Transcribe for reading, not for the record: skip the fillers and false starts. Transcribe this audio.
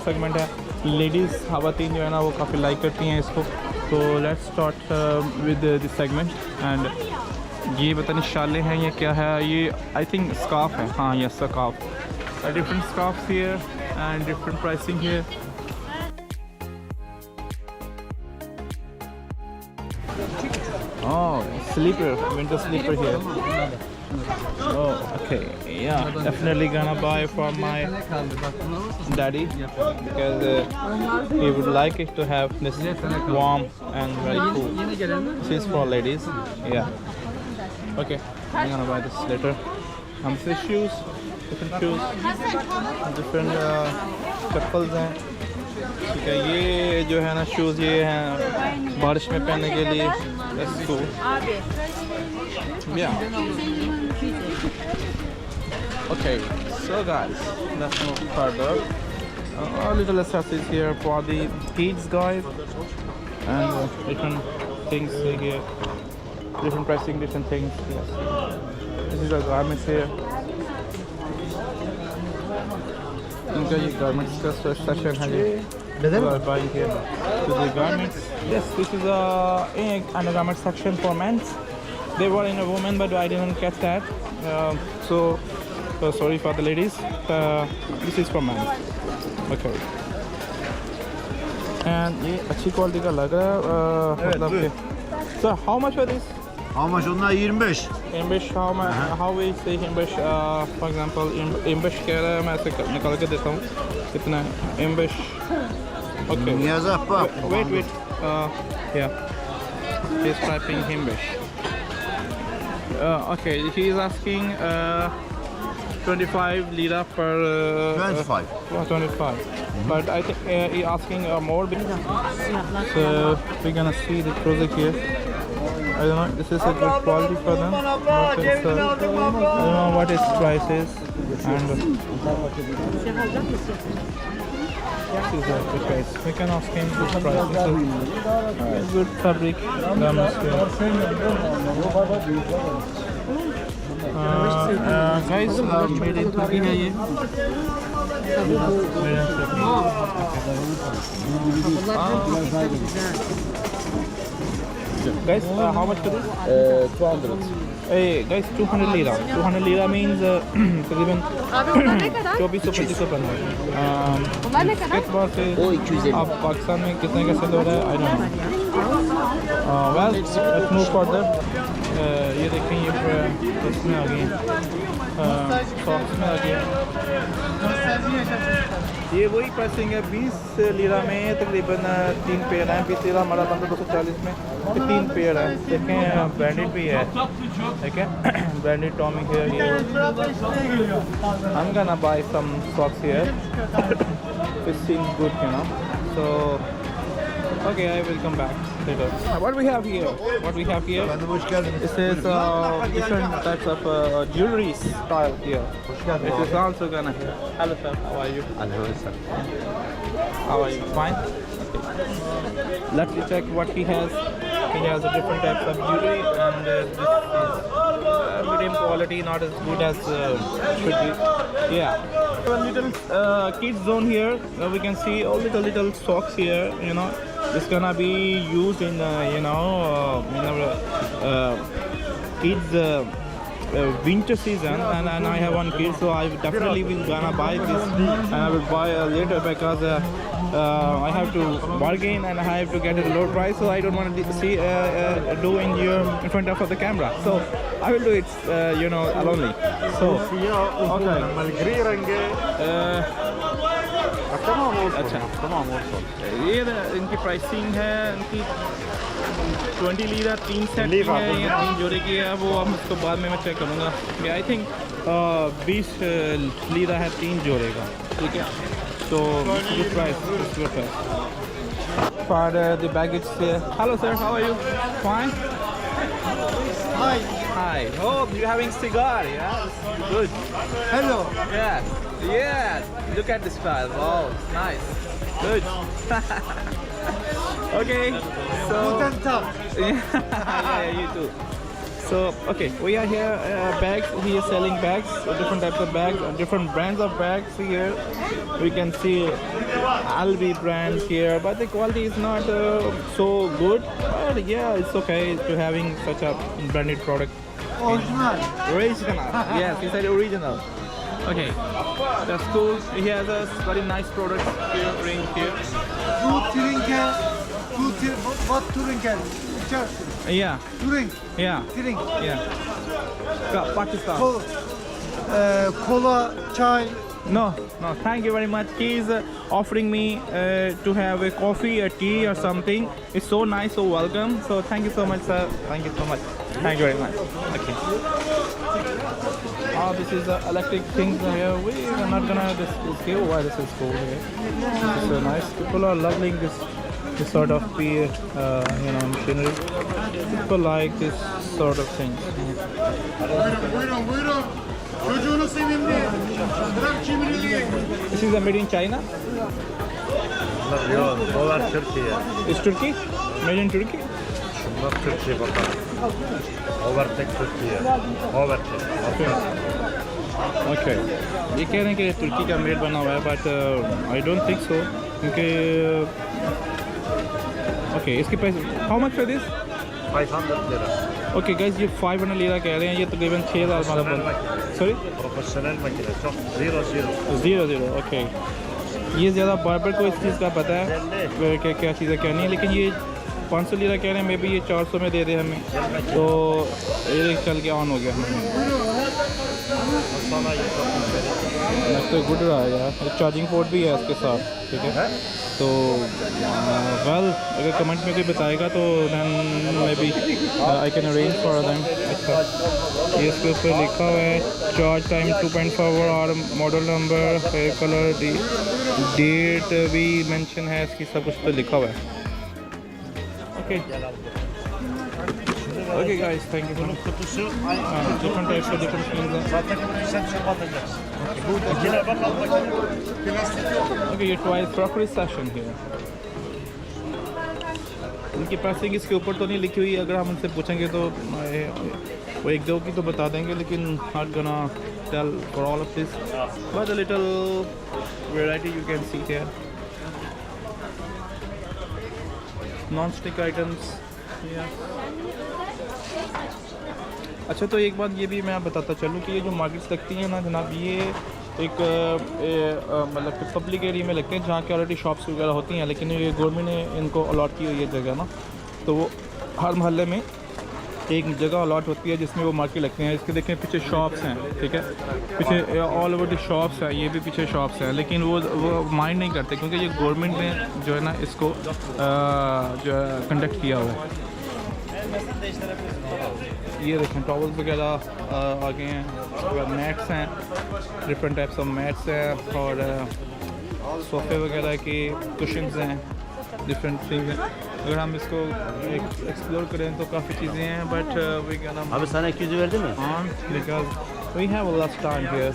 Segment है. Ladies ख़वातीन जो है ना वो काफ़ी लाइक करती हैं इसको. तो let's start with this segment. And ये पता नहीं शाले हैं ये क्या है. ये आई थिंक स्कार्फ है. हाँ ये scarf. Different scarfs here and different pricing here. Oh, sleeper, winter sleeper here. Oh, okay. Yeah, definitely gonna buy for my daddy because he would like it to have this warm and very cool. This is for ladies. Yeah. Okay, I'm gonna buy this later. This shoes, different shoes, different chappals हैं. ठीक है. ये जो है ना shoes ये हैं बारिश में पहनने के लिए. That's cool. Yeah. Okay, so guys, let's move further. A little accessories here for the kids, guys, and different things here, different pricing, different things. Yes. This is the garments here. इनका ये garments का section है. We are buying here to the garments. Yes, this is a undergarment section for men's. They were in a woman, but I didn't catch that. So sorry for the ladies. This is for men. Okay. And ये अच्छी quality का लग रहा है. मतलब कि. So how much for this? How much? Onlar 25. 25 how we say 25 for example 25 कह रहा है. मैं ऐसे निकाल के देता हूँ कितना है 25. Okay. Wait. Yeah. He's typing Himbish. Okay, he is asking 25 lira per. 25. 25. But I think he asking more. So we're gonna see the project here. I don't know. This is a good quality for them. But it's, I don't know what its price is. And this is the price. We can ask him the price. This is good fabric. Guys, made in Turkey है ये. Made in Turkey. Guys, how much for this? 200. Hey guys, 200 lira. 200 lira means तकरीबन 2400-2500 Bunlar ne kadar? किस बार से O 250. आप पाकिस्तान में कितने का cell हो रहा है? I don't know. Well, let's move further. ये देखें ये इसमें आ गई सॉक्स में आ गई. ये वही प्राइसिंग है. 20 लीरा में तकरीबन 3 पेयर हैं. 20 लीरा हमारा बनता 240 में. ये 3 पेयर है. देखें ब्रांडेड भी है. ठीक है. ब्रांडेड टॉमी है ये. I'm gonna buy some socks here. It seems good, you know. So okay, I will come back later. What we have here? This is different types of jewelry style here. It is also gonna. Hello sir, how are you? Hello sir. How are you? Fine. Okay. Let me check what he has. He has a different types of jewelry, and this is medium quality, not as good as should be. Yeah. A little kids zone here. We can see all little socks here. You know, it's gonna be used in kids winter season, and I have one kid, so I definitely will gonna buy this, and I will buy later because I have to bargain and I have to get a low price, so I don't want to see do in front of the camera, so I will do it alone. So अच्छा ये इनकी pricing है. इनकी 20 lira 3 set की है या 3 जोड़े की है. वो हम उसको बाद में मैं चेक करूँगा. आई थिंक 20 लीरा है 3 जोड़े का. ठीक है. So good price. For the baggage. Hello sir, how are you? Fine. Hi. Oh, you're having cigar, yeah? Good. Hello. Yeah. Look at the style. Wow, nice. Good. Okay. So. Guten Tag. Yeah, you too. So okay, we are here. Bags. He is selling bags, different types of bags, different brands of bags here. We can see Albi brands here, but the quality is not so good. But yeah, it's okay to having such a branded product. Orijinal. Original. Yes, he said original. Okay, that's cool. He has a very nice products here, range here. What Turinken? Yeah, Turing. yeah, Turing. yeah. Pakistan. Kola, çay. No, thank you very much. He's offering me to have a coffee, a tea or something. It's so nice, so welcome. So thank you so much, sir. Thank you so much. Thank you very much. Okay. Oh, this is electric things here. We are not gonna discuss why this is cool here. It's so nice. People are loving this sort of machinery. People like this sort of things. Buyurun. Çocuğunu sevimli. Bırak cimriliği. This is made in China. Yok, dolar Türkiye. It's Turkey. Made in Turkey. Şunlar Türkiye bakalım. Overtek Türkiye. Overtek. Okay. ये कह रहे हैं कि तुर्की का made बना हुआ है, but I don't think so, क्योंकि ओके इसके price how much for this? 500 lira. Okay guys, ये 500 लीरा कह रहे हैं. ये तकरीबन 6000 वाला बन. Sorry, Profesyonel makine. Çok 0. 0. Okay, ये ज़्यादा बार्बर को इस चीज़ का पता है कि क्या चीज़ें क्या नहीं है, लेकिन ये 500 लीरा कह रहे हैं. मे बी ये 400 में दे दे हमें, तो ये चल के ऑन हो गया हमें. तो गुड रहा है यार. चार्जिंग पोर्ट भी है इसके साथ, ठीक है. तो वेल, अगर कमेंट में कोई बताएगा तो then maybe I can arrange for them. अच्छा, ये इसके ऊपर लिखा हुआ है चार्ज टाइम 2.4 और model number, hair colour, date भी मेंशन है इसकी, सब कुछ तो लिखा हुआ है. Okay okay guys, thank you. Kutusu Different types of different things. zaten sen çöp atacaksın. Bu ikine bak al bakayım. Okay, ये टॉय क्रॉकरी सेक्शन है. उनकी प्राइसिंग इसके ऊपर तो नहीं लिखी हुई है. अगर हम उनसे पूछेंगे तो वो एक दो की तो बता देंगे, लेकिन not gonna tell for all of this, but a little variety you can see here. Non stick items. अच्छा, तो एक बात ये भी मैं बताता चलूँ कि ये जो मार्केट्स लगती हैं ना जनाब, ये एक मतलब पब्लिक एरिया में लगते हैं जहाँ की ऑलरेडी शॉप्स वगैरह होती हैं, लेकिन ये गवर्नमेंट ने इनको अलॉट की हुई है जगह ना, तो वो हर मोहल्ले में एक जगह अलॉट होती है जिसमें वो मार्केट लगते हैं. इसके देखें पीछे शॉप्स हैं, ठीक है, पीछे ऑल ओवर द शॉप्स हैं. ये भी पीछे शॉप्स हैं, लेकिन वो माइंड नहीं करते क्योंकि ये गवर्नमेंट ने जो है ना इसको जो कंडक्ट किया हुआ है. ये देखें टॉवल्स वगैरह आ गए हैं, उसके बाद मैट्स हैं, डिफरेंट टाइप्स ऑफ मैट्स हैं, और सोफ़े वगैरह के कुशन्स हैं, डिफरेंट थिंग्स हैं. अगर हम इसको एक्सप्लोर करें तो काफ़ी चीज़ें हैं, but we can Abi sana 200 verdi mi? on because we have a lot of time here.